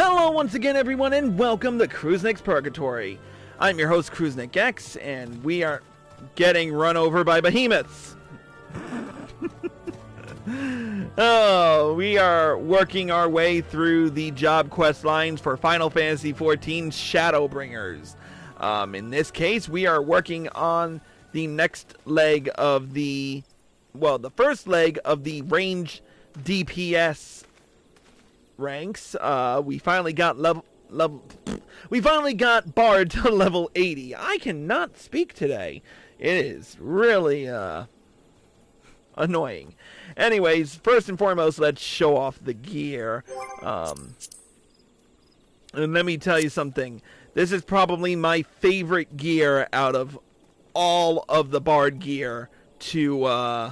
Hello once again everyone and welcome to Cruisnick's Purgatory. I'm your host Cruisnick X and we are getting run over by behemoths. Oh, we are working our way through the job quest lines for Final Fantasy XIV Shadowbringers. In this case, we are working on the next leg of the first leg of the range DPS ranks. We finally got we finally got Bard to level 80. I cannot speak today. It is really annoying. Anyways, first and foremost, let's show off the gear. And let me tell you something. This is probably my favorite gear out of all of the Bard gear to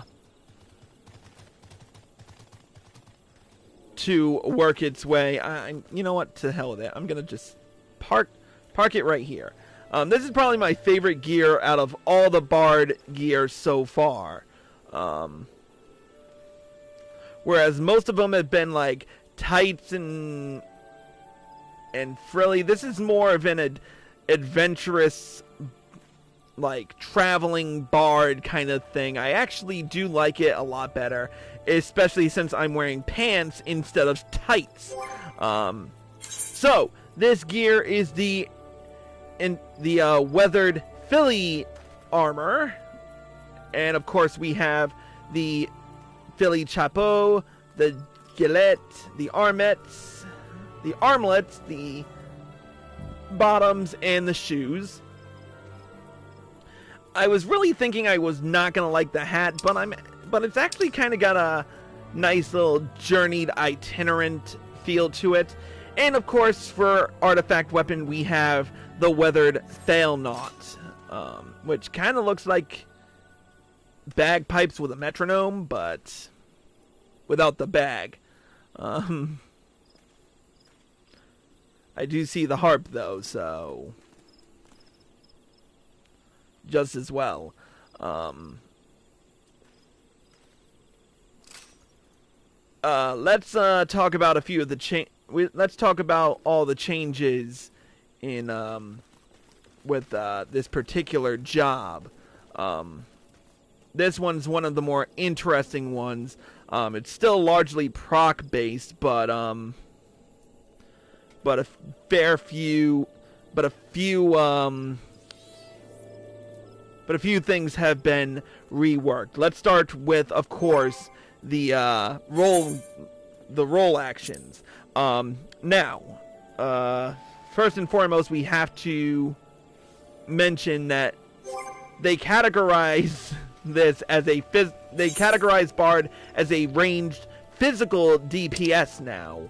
work its way. You know what? To hell with it. I'm gonna just park it right here. This is probably my favorite gear out of all the Bard gear so far. Whereas most of them have been like tights and frilly. This is more of an adventurous, like traveling Bard kind of thing. I actually do like it a lot better, especially since I'm wearing pants instead of tights. So this gear is the weathered Philly armor, and of course we have the Philly chapeau, the gilet, the armlets, the bottoms, and the shoes. I was really thinking I was not gonna like the hat, but it's actually kind of got a nice little journeyed itinerant feel to it. And of course, for artifact weapon, we have the weathered Thailknot, which kind of looks like bagpipes with a metronome, but without the bag. I do see the harp though, so just as well. Let's talk about a few of the let's talk about all the changes in with this particular job. This one's one of the more interesting ones. It's still largely proc based, but a few things have been reworked. Let's start with, of course, the roll actions. Now, first and foremost, we have to mention that they categorize Bard as a ranged physical DPS now,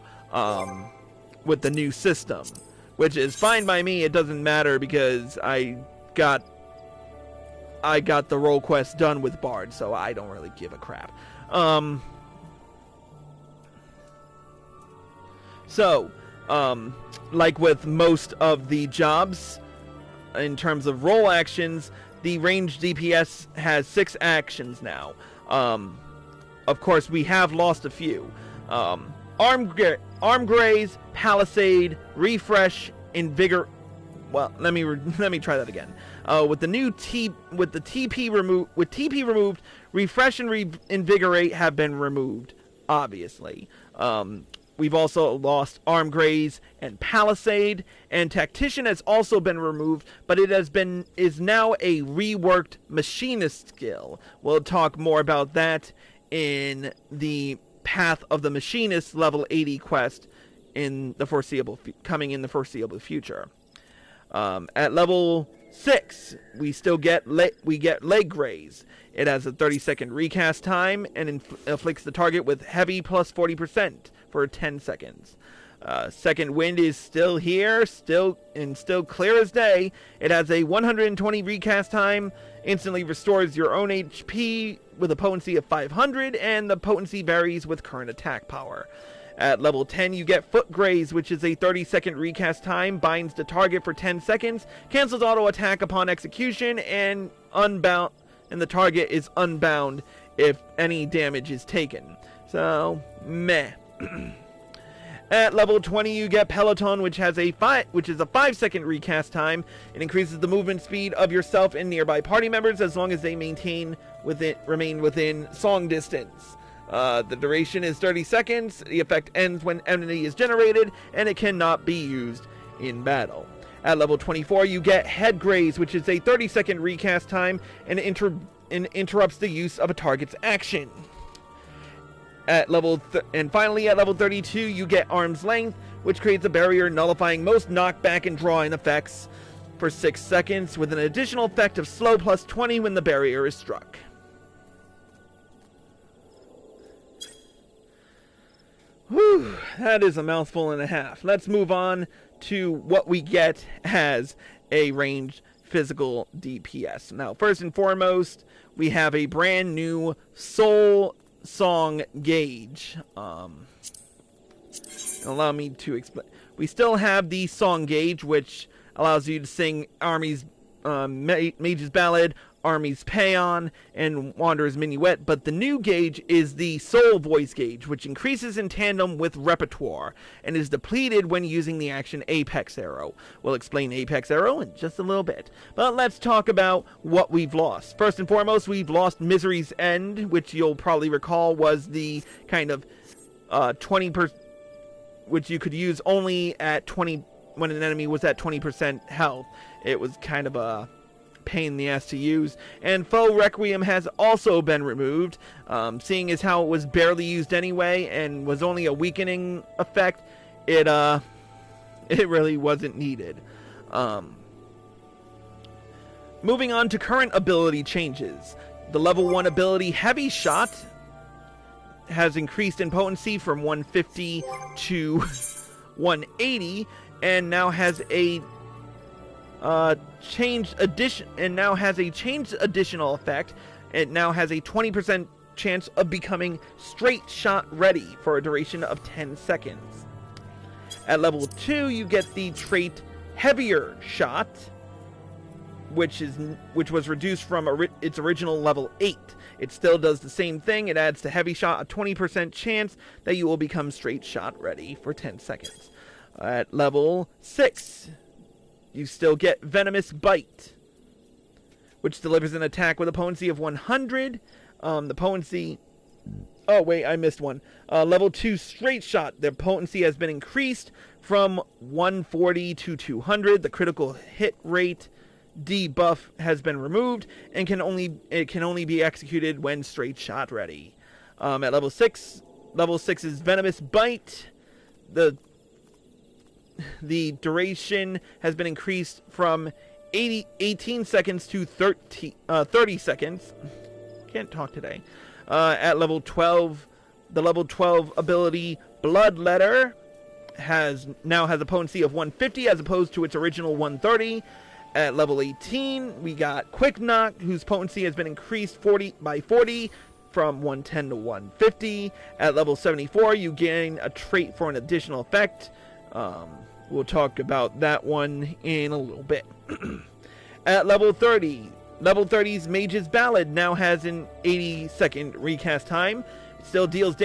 with the new system, which is fine by me. It doesn't matter because I got the role quest done with Bard, so I don't really give a crap. Like with most of the jobs, in terms of role actions, the ranged DPS has 6 actions now. Of course, we have lost a few. Arm graze, palisade, refresh, invigor. Well, let me try that again. With the TP removed, refresh and invigorate have been removed. Obviously, we've also lost arm graze and palisade, and tactician has also been removed, but it is now a reworked machinist skill. We'll talk more about that in the Path of the Machinist level 80 quest coming in the foreseeable future. At level 6, we get leg graze. It has a 30-second recast time and inflicts the target with heavy plus 40% for 10 seconds. Second wind is still here, still clear as day. It has a 120 recast time, instantly restores your own HP with a potency of 500, and the potency varies with current attack power. At level 10, you get Foot Graze, which is a 30-second recast time, binds the target for 10 seconds, cancels auto attack upon execution, and the target is unbound if any damage is taken. So, meh. At level 20, you get Peloton, which is a 5-second recast time. It increases the movement speed of yourself and nearby party members as long as they remain within song distance. The duration is 30 seconds. The effect ends when enemy is generated, and it cannot be used in battle. At level 24, you get Head Graze, which is a 30-second recast time, and interrupts the use of a target's action. And finally, at level 32, you get Arm's Length, which creates a barrier nullifying most knockback and draw-in effects for 6 seconds, with an additional effect of slow plus 20 when the barrier is struck. Whew, that is a mouthful and a half. Let's move on to what we get as a ranged physical DPS. Now, first and foremost, we have a brand new Soul Song gauge. Allow me to explain. We still have the Song gauge, which allows you to sing Army's Mage's Ballad, Army's Paean, and Wanderer's Minuet, but the new gauge is the Soul Voice gauge, which increases in tandem with repertoire, and is depleted when using the action Apex Arrow. We'll explain Apex Arrow in just a little bit, but let's talk about what we've lost. First and foremost, we've lost Misery's End, which you'll probably recall was the kind of 20%, which you could use only at 20 when an enemy was at 20% health. It was kind of a pain in the ass to use. And Foe Requiem has also been removed, seeing as how it was barely used anyway and was only a weakening effect. It really wasn't needed. Moving on to current ability changes. The level 1 ability Heavy Shot has increased in potency from 150 to 180, and now has a changed additional effect. It now has a 20% chance of becoming straight shot ready for a duration of 10 seconds. At level 2, you get the trait Heavier Shot, which was reduced from its original level 8. It still does the same thing. It adds to Heavy Shot a 20% chance that you will become straight shot ready for 10 seconds. At level 6, you still get Venomous Bite, which delivers an attack with a potency of 100. The potency... Oh, wait, I missed one. Level 2 Straight Shot. Their potency has been increased from 140 to 200. The critical hit rate debuff has been removed, and it can only be executed when straight shot ready. At level 6 is Venomous Bite. The duration has been increased from 18 seconds to 30 seconds. Can't talk today. At level 12, the level 12 ability Bloodletter now has a potency of 150 as opposed to its original 130. At level 18, we got Quick Knock, whose potency has been increased by 40 from 110 to 150. At level 74, you gain a trait for an additional effect. We'll talk about that one in a little bit. At level 30, level 30's Mage's Ballad now has an 80-second recast time. It still deals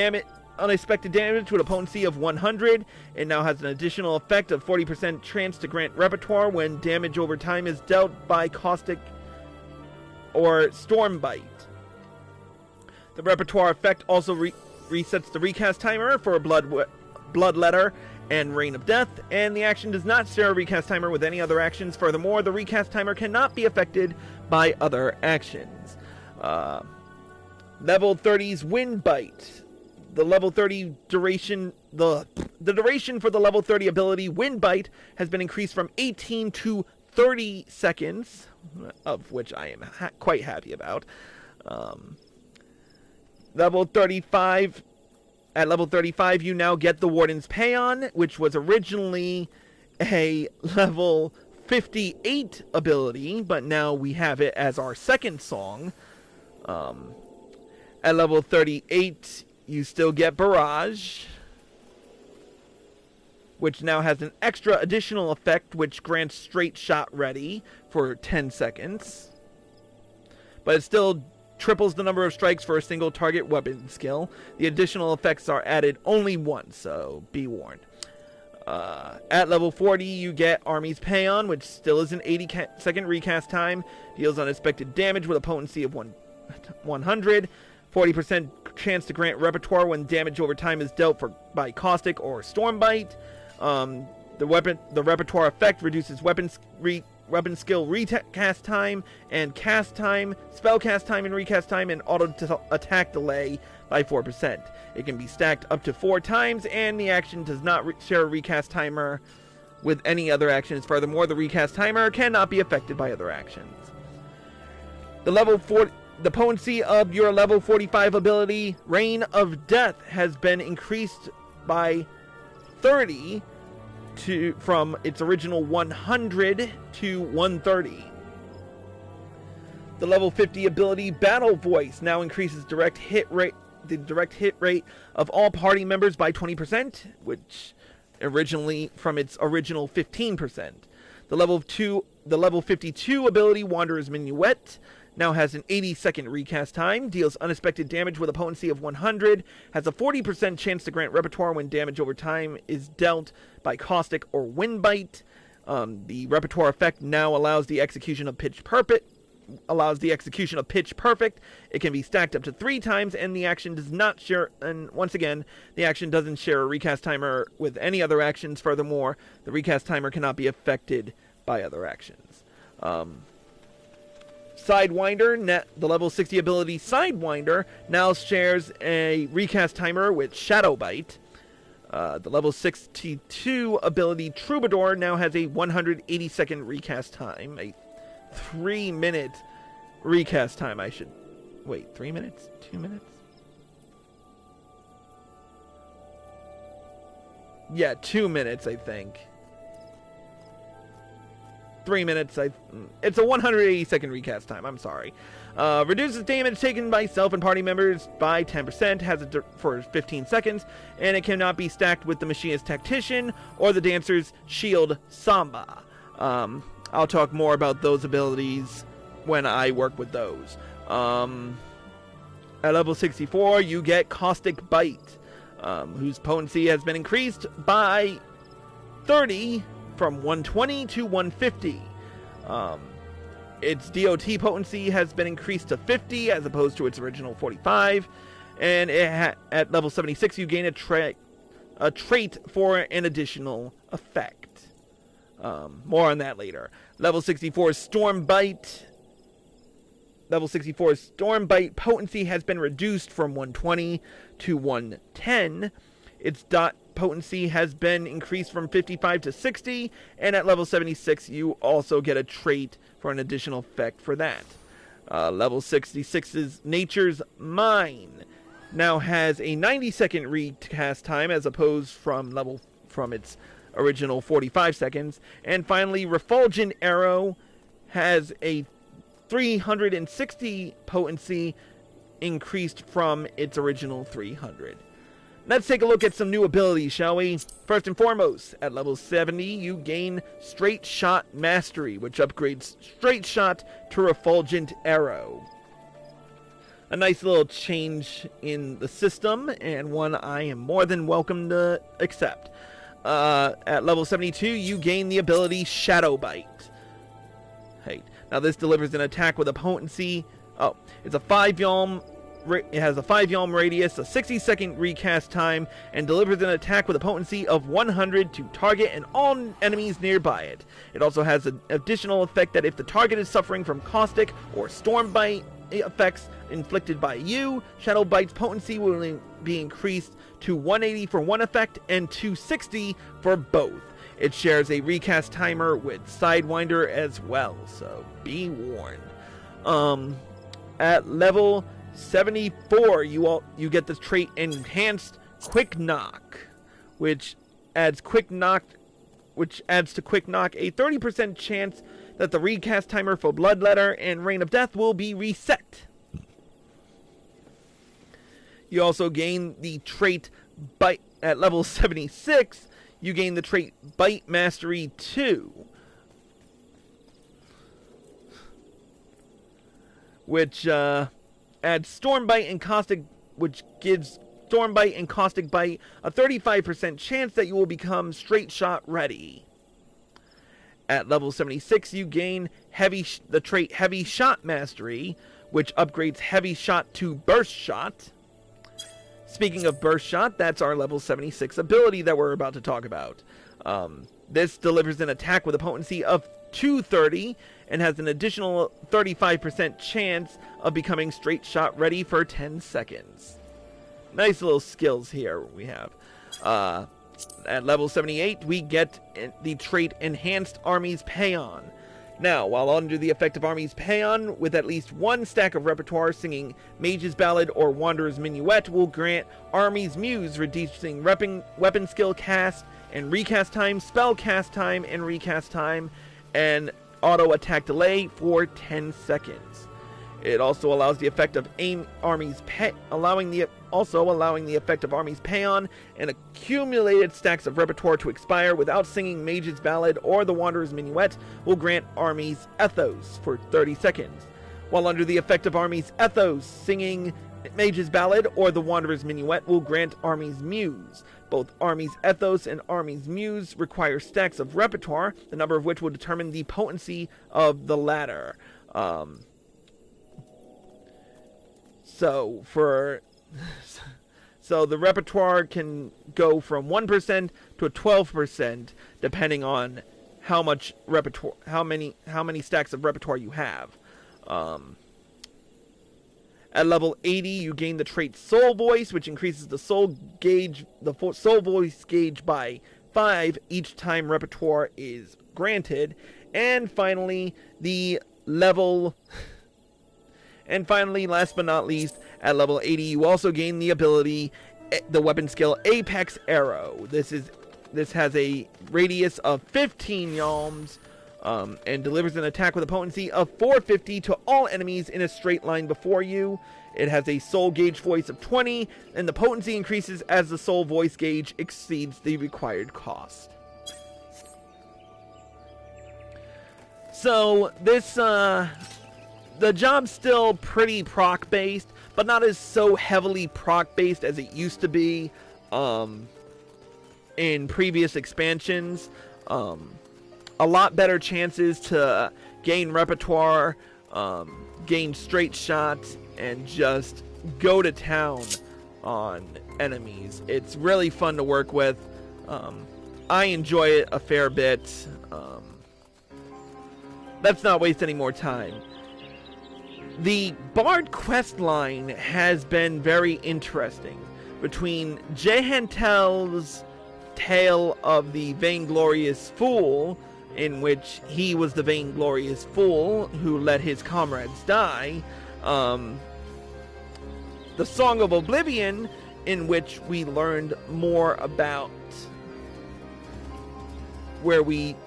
unexpected damage with a potency of 100. It now has an additional effect of 40% chance to grant repertoire when damage over time is dealt by Caustic or Stormbite. The repertoire effect also resets the recast timer for Bloodletter and Reign of Death, and the action does not share a recast timer with any other actions. Furthermore, the recast timer cannot be affected by other actions. Level 30's Wind Bite. The level 30 duration, the duration for the level 30 ability Wind Bite has been increased from 18 to 30 seconds, of which I am quite happy about. Level 35. At level 35, you now get the Warden's Paean, which was originally a level 58 ability, but now we have it as our second song. At level 38, you still get Barrage, which now has an extra additional effect, which grants straight shot ready for 10 seconds. But it still triples the number of strikes for a single target weapon skill. The additional effects are added only once, so be warned. At level 40, you get Army's Payon, which still is an 80-second recast time. Deals unexpected damage with a potency of 100. 40% chance to grant repertoire when damage over time is dealt by Caustic or Stormbite. The repertoire effect reduces weapon skill recast time and cast time, spell cast time and recast time, and auto attack delay by 4%. It can be stacked up to 4 times, and the action does not share a recast timer with any other actions. Furthermore, the recast timer cannot be affected by other actions. The potency of your level 45 ability, Reign of Death, has been increased by 30 from its original 100 to 130. The level 50 ability, Battle Voice, now increases the direct hit rate of all party members by 20%, which originally from its original 15%. The level 52 ability, Wanderer's Minuet, now has an 80-second recast time, deals unexpected damage with a potency of 100, has a 40% chance to grant repertoire when damage over time is dealt by Caustic or Windbite. The repertoire effect now allows the execution of Pitch Perfect. It can be stacked up to 3 times, and the action does not share. And once again, the action doesn't share a recast timer with any other actions. Furthermore, the recast timer cannot be affected by other actions. Sidewinder, the level 60 ability Sidewinder, now shares a recast timer with Shadowbite. The level 62 ability Troubadour now has a 180-second recast time, a 3-minute recast time. Wait, 3 minutes? 2 minutes? Yeah, 2 minutes, I think. 3 minutes. It's a 180-second recast time. I'm sorry. Reduces damage taken by self and party members by 10%. Has it for 15 seconds, and it cannot be stacked with the Machinist Tactician or the Dancer's Shield Samba. I'll talk more about those abilities when I work with those. At level 64, you get Caustic Bite, whose potency has been increased by 30. From 120 to 150. Its DOT potency has been increased to 50 as opposed to its original 45. And at level 76, you gain a trait for an additional effect. More on that later. Level 64 Stormbite. Level 64 Stormbite potency has been reduced from 120 to 110. Its dot potency has been increased from 55 to 60, and at level 76 you also get a trait for an additional effect for that. Level 66's Nature's Mine now has a 90-second recast time as opposed from its original 45 seconds. And finally, Refulgent Arrow has a 360 potency increased from its original 300. Let's take a look at some new abilities, shall we? First and foremost, at level 70, you gain Straight Shot Mastery, which upgrades Straight Shot to Refulgent Arrow. A nice little change in the system, and one I am more than welcome to accept. At level 72, you gain the ability Shadow Bite. Hey, now this delivers an attack with a potency. It's a 5 yalm. It has a 5 yalm radius, a 60-second recast time, and delivers an attack with a potency of 100 to target and all enemies nearby it. It also has an additional effect that if the target is suffering from Caustic or Stormbite effects inflicted by you, Shadow Bite's potency will be increased to 180 for one effect and 260 for both. It shares a recast timer with Sidewinder as well, so be warned. At level 74, you get the trait Enhanced Quick Knock, which adds to Quick Knock a 30% chance that the recast timer for Bloodletter and Reign of Death will be reset. You also gain the trait Bite at level 76. You gain the trait Bite Mastery 2, which adds Stormbite and Caustic, which gives Storm Bite and Caustic Bite, a 35% chance that you will become straight shot ready. At level 76, you gain the trait Heavy Shot Mastery, which upgrades Heavy Shot to Burst Shot. Speaking of Burst Shot, that's our level 76 ability that we're about to talk about. This delivers an attack with a potency of 230 and has an additional 35% chance of becoming straight shot ready for 10 seconds. Nice little skills here we have. At level 78, we get the trait Enhanced Army's Paean. Now, while under the effect of Army's Paean, with at least one stack of repertoire, singing Mage's Ballad or Wanderer's Minuet will grant Army's Muse, reducing weapon skill cast and recast time, spell cast time and recast time, and auto attack delay for 10 seconds. It also allows the effect of allowing the effect of Army's Paean and accumulated stacks of repertoire to expire without singing Mage's Ballad or the Wanderer's Minuet will grant Army's Ethos for 30 seconds. While under the effect of Army's Ethos, singing Mage's Ballad or the Wanderer's Minuet will grant Army's Muse. Both Army's Ethos and Army's Muse require stacks of repertoire, the number of which will determine the potency of the latter. So the repertoire can go from 1% to 12%, depending on how much repertoire, how many stacks of repertoire you have. At level 80, you gain the trait Soul Voice, which increases the soul voice gauge by 5 each time repertoire is granted. And finally, last but not least, at level 80, you also gain the ability, the weapon skill Apex Arrow. This has a radius of 15 yalms, and delivers an attack with a potency of 450 to all enemies in a straight line before you. It has a soul gauge voice of 20, and the potency increases as the soul voice gauge exceeds the required cost. So this the job's still pretty proc based, but not as so heavily proc based as it used to be in previous expansions. A lot better chances to gain repertoire, gain straight shots, and just go to town on enemies. It's really fun to work with. I enjoy it a fair bit. Let's not waste any more time. The Bard Questline has been very interesting. Between Jehantel's tale of the Vainglorious Fool, in which he was the vainglorious fool who let his comrades die, the Song of Oblivion, in which we learned more about where we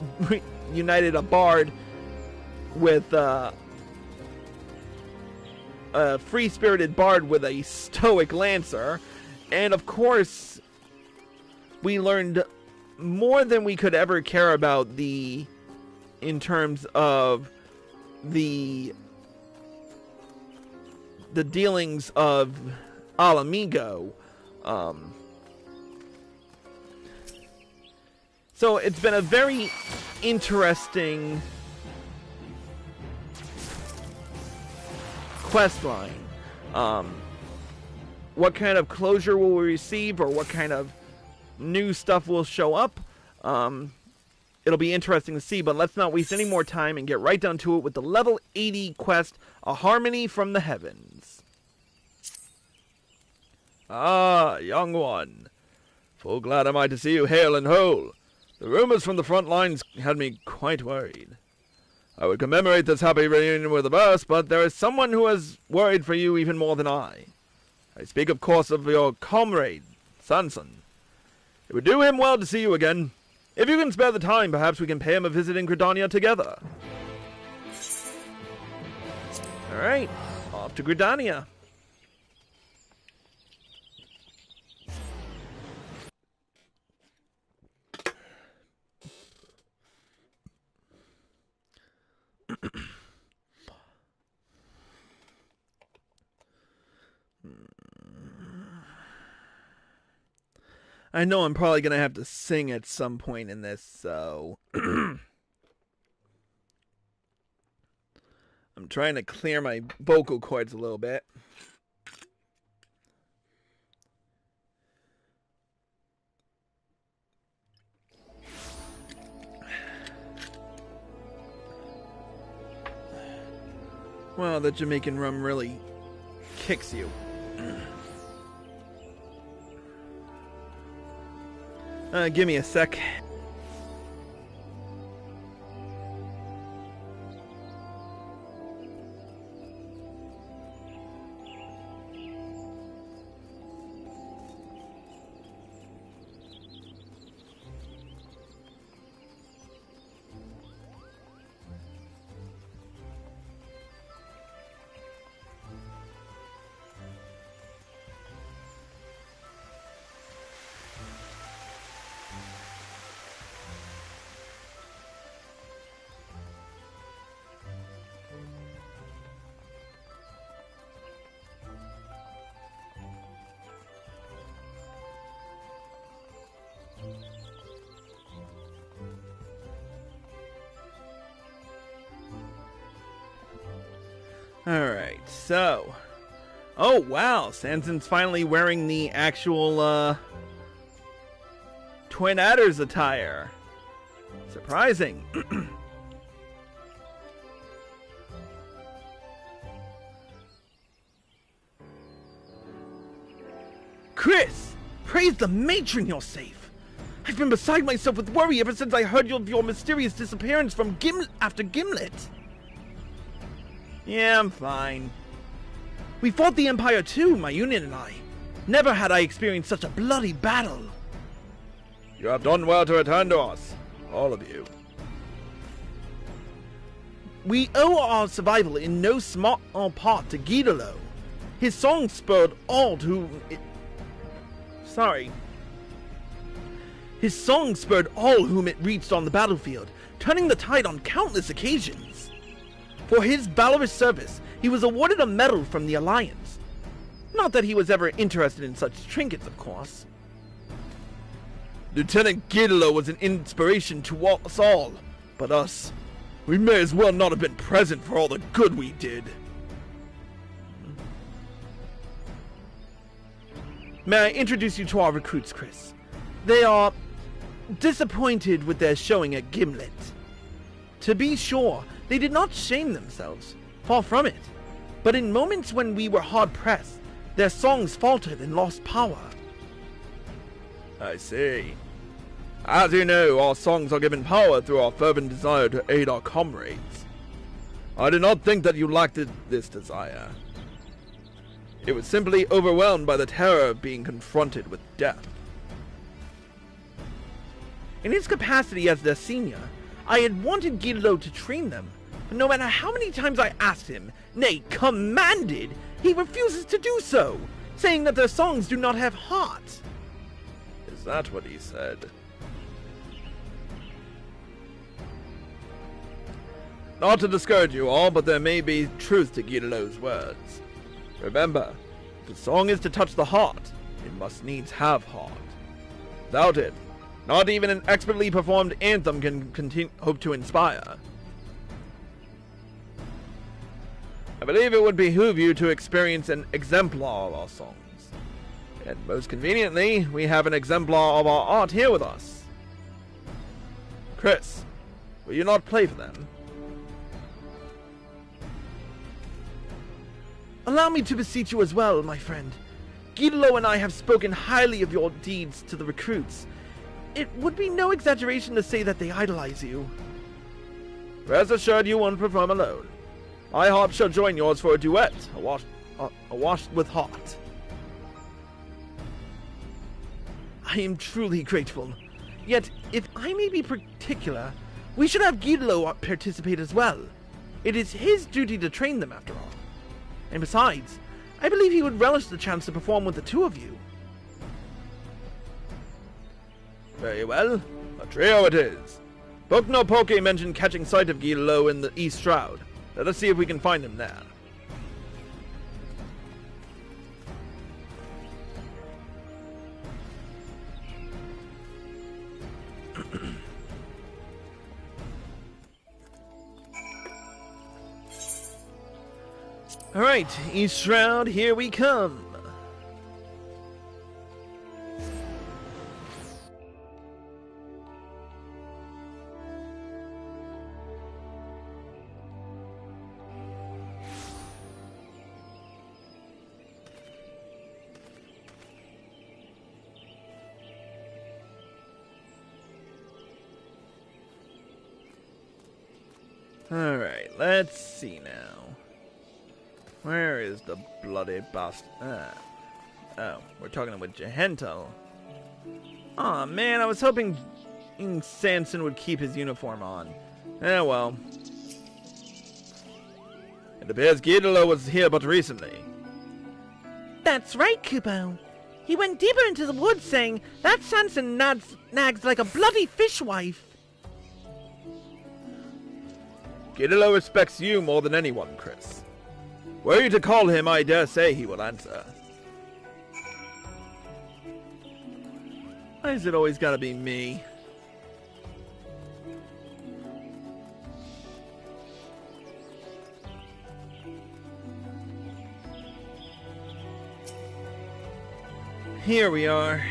united a bard with a free-spirited bard with a stoic lancer, and of course we learned more than we could ever care about in terms of the dealings of Alamigo. So it's been a very interesting questline. What kind of closure will we receive, or what kind of new stuff will show up? It'll be interesting to see, but let's not waste any more time and get right down to it with the level 80 quest, A Harmony from the Heavens. Ah, young one. Full glad am I to see you hale and whole. The rumors from the front lines had me quite worried. I would commemorate this happy reunion with a verse, but there is someone who has worried for you even more than I. I speak, of course, of your comrade, Sanson. It would do him well to see you again. If you can spare the time, perhaps we can pay him a visit in Gridania together. Alright, off to Gridania. I know I'm probably going to have to sing at some point in this, so... I'm trying to clear my vocal cords a little bit. Well, the Jamaican rum really kicks you. Give me a sec. Alright, so... Oh, wow! Sansan's finally wearing the actual, Twin Adders attire. Surprising. Chris! Praise the matron you're safe! I've been beside myself with worry ever since I heard of your mysterious disappearance from after Gimlet. Yeah, I'm fine. We fought the Empire too, my unit and I. Never had I experienced such a bloody battle. You have done well to return to us, all of you. We owe our survival in no small part to Guidolo. His song spurred all whom it reached on the battlefield, turning the tide on countless occasions. For his valorous service, he was awarded a medal from the Alliance. Not that he was ever interested in such trinkets, of course. Lieutenant Guidolo was an inspiration to us all, but us, we may as well not have been present for all the good we did. May I introduce you to our recruits, Chris? They are disappointed with their showing at Gimlet. To be sure, they did not shame themselves, far from it. But in moments when we were hard-pressed, their songs faltered and lost power. I see. As you know, our songs are given power through our fervent desire to aid our comrades. I did not think that you lacked this desire. It was simply overwhelmed by the terror of being confronted with death. In his capacity as their senior, I had wanted Guidolo to train them, but no matter how many times I asked him, nay, commanded, he refuses to do so, saying that their songs do not have heart. Is that what he said? Not to discourage you all, but there may be truth to Guidolo's words. Remember, if the song is to touch the heart, it must needs have heart. Without it, not even an expertly performed anthem can hope to inspire. I believe it would behoove you to experience an exemplar of our songs. And most conveniently, we have an exemplar of our art here with us. Chris, will you not play for them? Allow me to beseech you as well, my friend. Guidolo and I have spoken highly of your deeds to the recruits. It would be no exaggeration to say that they idolize you. Rest assured you won't perform alone. My harp shall join yours for a duet, awash with heart. I am truly grateful. Yet, if I may be particular, we should have Guidolo participate as well. It is his duty to train them, after all. And besides, I believe he would relish the chance to perform with the two of you. Very well. A trio it is. Book no Poke mentioned catching sight of Guidolo in the East Shroud. Let us see if we can find him there. Alright, East Shroud, here we come. Alright, let's see now. Where is the bloody bastard? Oh, we're talking with Jehantel. Aw, man, I was hoping Samson would keep his uniform on. Eh, well. It appears Guidolo was here but recently. That's right, Kupo. He went deeper into the woods saying, that Samson nags like a bloody fishwife. Guidolo respects you more than anyone, Chris. Were you to call him, I dare say he will answer. Why is it always gotta be me? Here we are.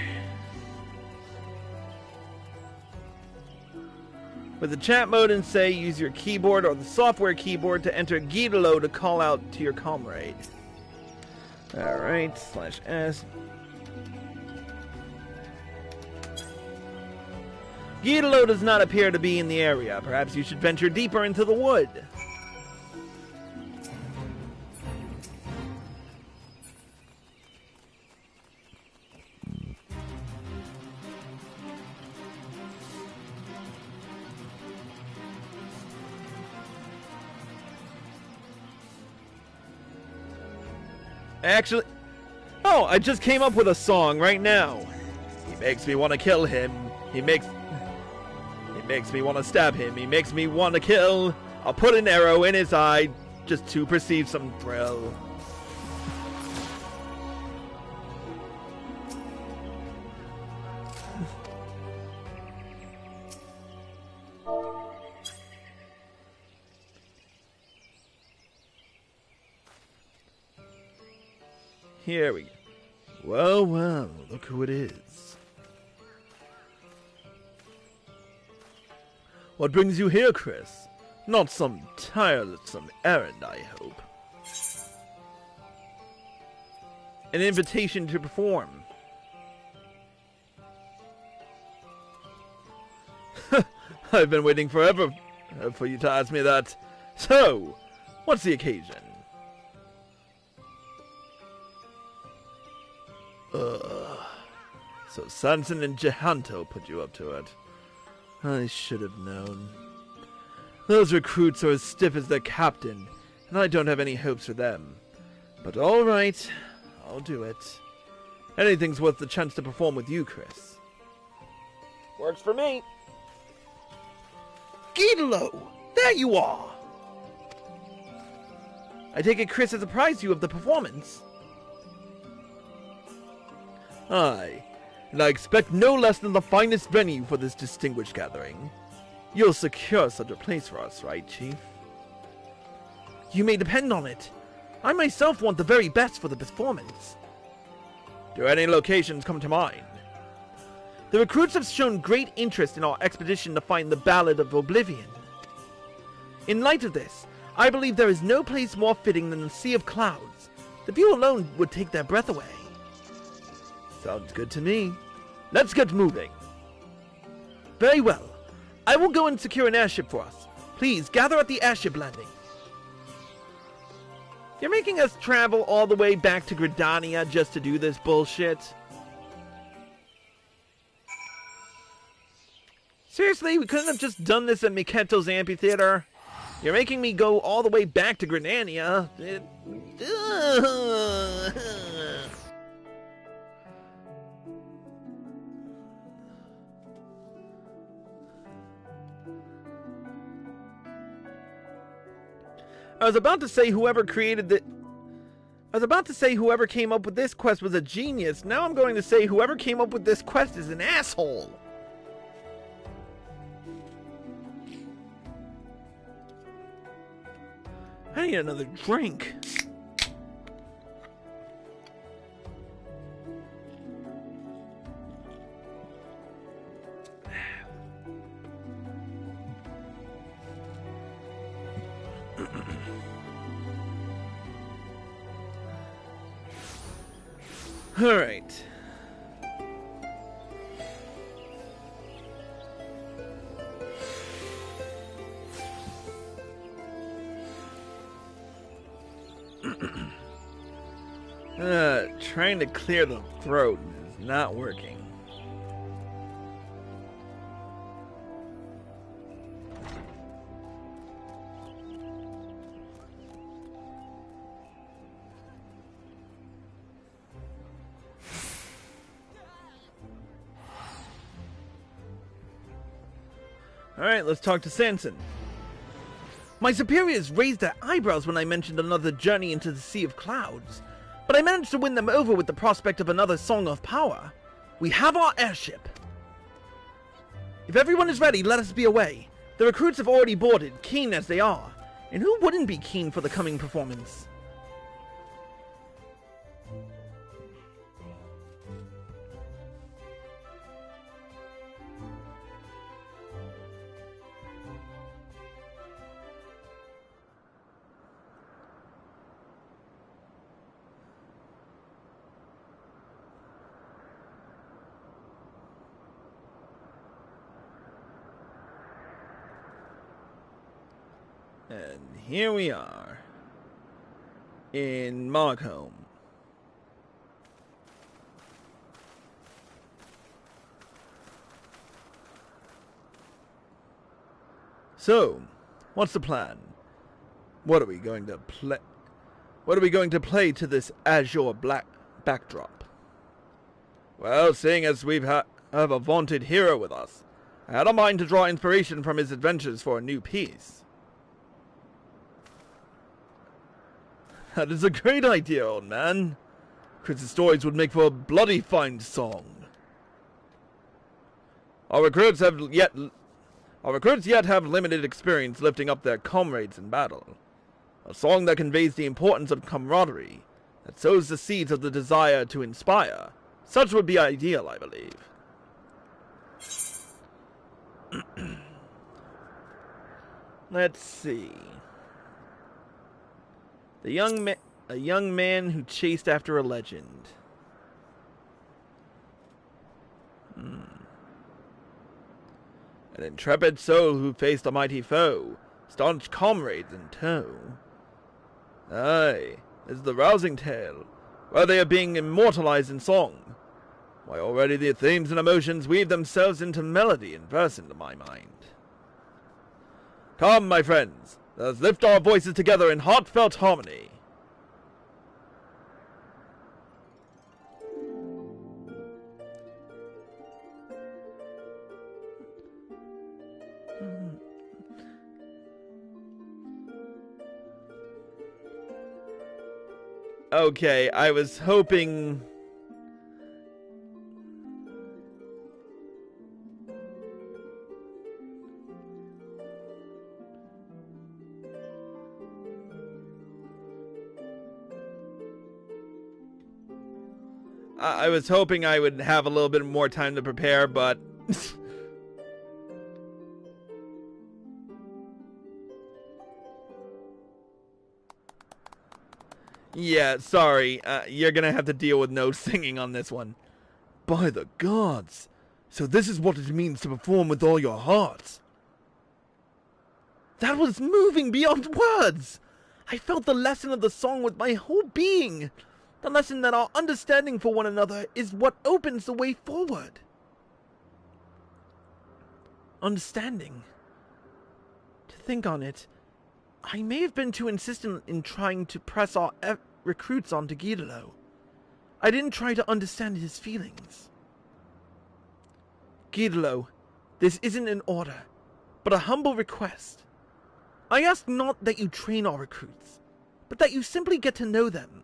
With the chat mode and say, use your keyboard or the software keyboard to enter Guidolo to call out to your comrade. Alright, /S. Guidolo does not appear to be in the area. Perhaps you should venture deeper into the wood. Actually, oh, I just came up with a song right now. He makes me want to kill him. He makes me want to stab him. He makes me want to kill. I'll put an arrow in his eye just to perceive some thrill. Here we go. Well, well, look who it is. What brings you here, Chris? Not some tiresome errand, I hope. An invitation to perform. I've been waiting forever for you to ask me that. So, what's the occasion? So Samson and Jehantel put you up to it. I should have known. Those recruits are as stiff as their captain, and I don't have any hopes for them. But all right, I'll do it. Anything's worth the chance to perform with you, Chris. Works for me. Guidolo! There you are! I take it Chris has apprised you of the performance. Aye, and I expect no less than the finest venue for this distinguished gathering. You'll secure such a place for us, right, Chief? You may depend on it. I myself want the very best for the performance. Do any locations come to mind? The recruits have shown great interest in our expedition to find the Ballad of Oblivion. In light of this, I believe there is no place more fitting than the Sea of Clouds. The view alone would take their breath away. Sounds good to me. Let's get moving. Very well. I will go and secure an airship for us. Please gather at the airship landing. You're making us travel all the way back to Gridania just to do this bullshit? Seriously, we couldn't have just done this at Miketo's amphitheater? You're making me go all the way back to Gridania. I was about to say whoever came up with this quest was a genius. Now I'm going to say whoever came up with this quest is an asshole. I need another drink. Alright. Trying to clear the throat is not working. Alright, let's talk to Sanson. My superiors raised their eyebrows when I mentioned another journey into the Sea of Clouds, but I managed to win them over with the prospect of another Song of Power. We have our airship. If everyone is ready, let us be away. The recruits have already boarded, keen as they are. And who wouldn't be keen for the coming performance? And here we are, in Markholm. So, what's the plan? What are we going to play? What are we going to play to this azure black backdrop? Well, seeing as we have a vaunted hero with us, I had a mind to draw inspiration from his adventures for a new piece. That is a great idea, old man. Critz's stories would make for a bloody fine song. Our recruits yet have limited experience lifting up their comrades in battle. A song that conveys the importance of camaraderie, that sows the seeds of the desire to inspire. Such would be ideal, I believe. Let's see. A young man who chased after a legend. An intrepid soul who faced a mighty foe, staunch comrades in tow. Aye, this is the rousing tale, where they are being immortalized in song. Why, already the themes and emotions weave themselves into melody and verse into my mind. Come, my friends, let us lift our voices together in heartfelt harmony. Okay, I was hoping... I was hoping I would have a little bit more time to prepare, but... Yeah, sorry. You're gonna have to deal with no singing on this one. By the gods! So this is what it means to perform with all your heart. That was moving beyond words! I felt the lesson of the song with my whole being. The lesson that our understanding for one another is what opens the way forward. Understanding. To think on it, I may have been too insistent in trying to press our recruits onto Guidolo. I didn't try to understand his feelings. Guidolo, this isn't an order, but a humble request. I ask not that you train our recruits, but that you simply get to know them.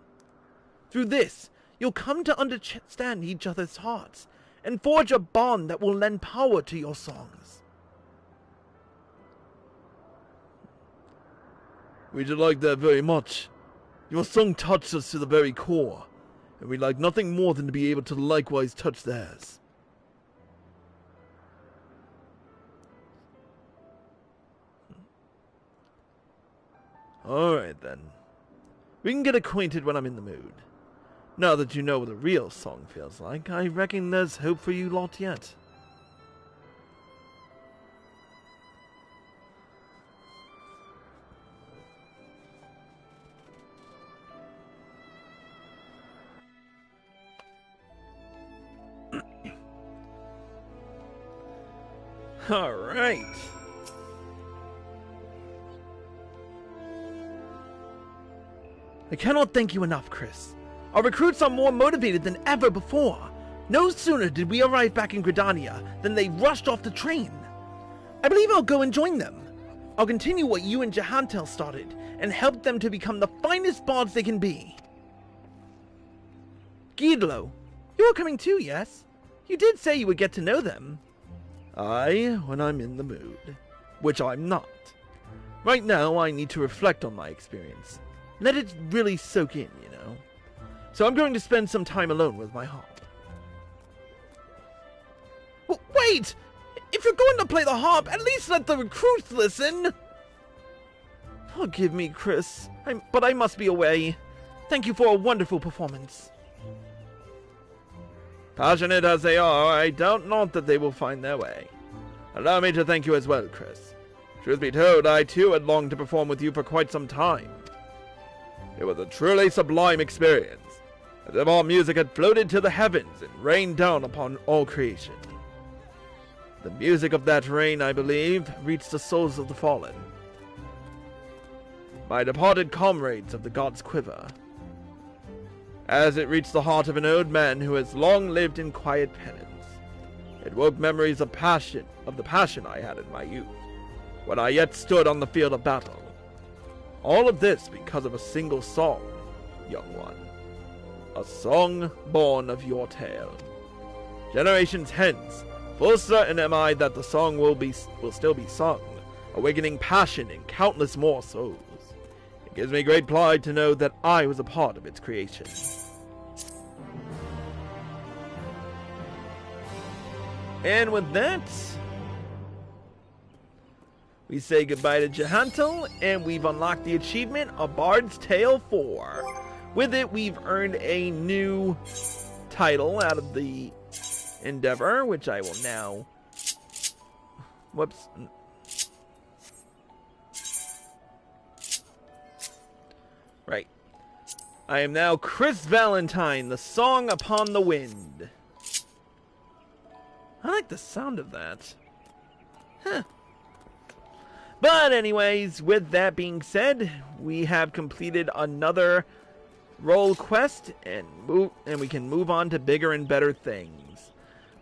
Through this, you'll come to understand each other's hearts and forge a bond that will lend power to your songs. We did like that very much. Your song touched us to the very core, and we'd like nothing more than to be able to likewise touch theirs. Alright then. We can get acquainted when I'm in the mood. Now that you know what a real song feels like, I reckon there's hope for you lot yet. Alright. I cannot thank you enough, Chris. Our recruits are more motivated than ever before. No sooner did we arrive back in Gridania than they rushed off the train. I believe I'll go and join them. I'll continue what you and Jehantel started and help them to become the finest bards they can be. Guidlo, you are coming too, yes? You did say you would get to know them. Aye, when I'm in the mood. Which I'm not. Right now, I need to reflect on my experience. Let it really soak in, you know. So I'm going to spend some time alone with my harp. Wait! If you're going to play the harp, at least let the recruits listen! Forgive me, Chris. But I must be away. Thank you for a wonderful performance. Passionate as they are, I doubt not that they will find their way. Allow me to thank you as well, Chris. Truth be told, I too had longed to perform with you for quite some time. It was a truly sublime experience, as if our music had floated to the heavens and rained down upon all creation. The music of that rain, I believe, reached the souls of the fallen. My departed comrades of the God's Quiver. As it reached the heart of an old man who has long lived in quiet penance. It woke memories of the passion I had in my youth, when I yet stood on the field of battle. All of this because of a single song, young one. A song born of your tale. Generations hence, full certain am I that the song will still be sung, awakening passion in countless more souls. It gives me great pride to know that I was a part of its creation. And with that, we say goodbye to Jehantel, and we've unlocked the achievement, A Bard's Tale 4. With it, we've earned a new title out of the endeavor, which I will now... Whoops. Right. I am now Chris Valentine, the Song Upon the Wind. I like the sound of that. Huh. But anyways, with that being said, we have completed another role quest, and we can move on to bigger and better things.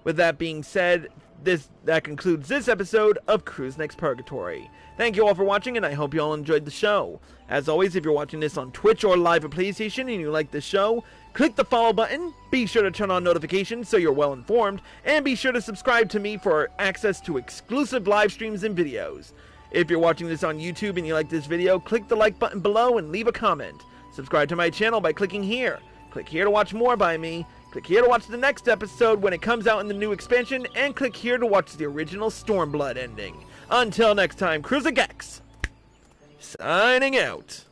With that being said, that concludes this episode of Cruise Next Purgatory. Thank you all for watching, and I hope you all enjoyed the show. As always, if you're watching this on Twitch or live at PlayStation and you like the show, click the follow button, be sure to turn on notifications so you're well informed, and be sure to subscribe to me for access to exclusive live streams and videos. If you're watching this on YouTube and you like this video, click the like button below and leave a comment. Subscribe to my channel by clicking here. Click here to watch more by me. Click here to watch the next episode when it comes out in the new expansion, and click here to watch the original Stormblood ending. Until next time, Cruiser Gex, signing out.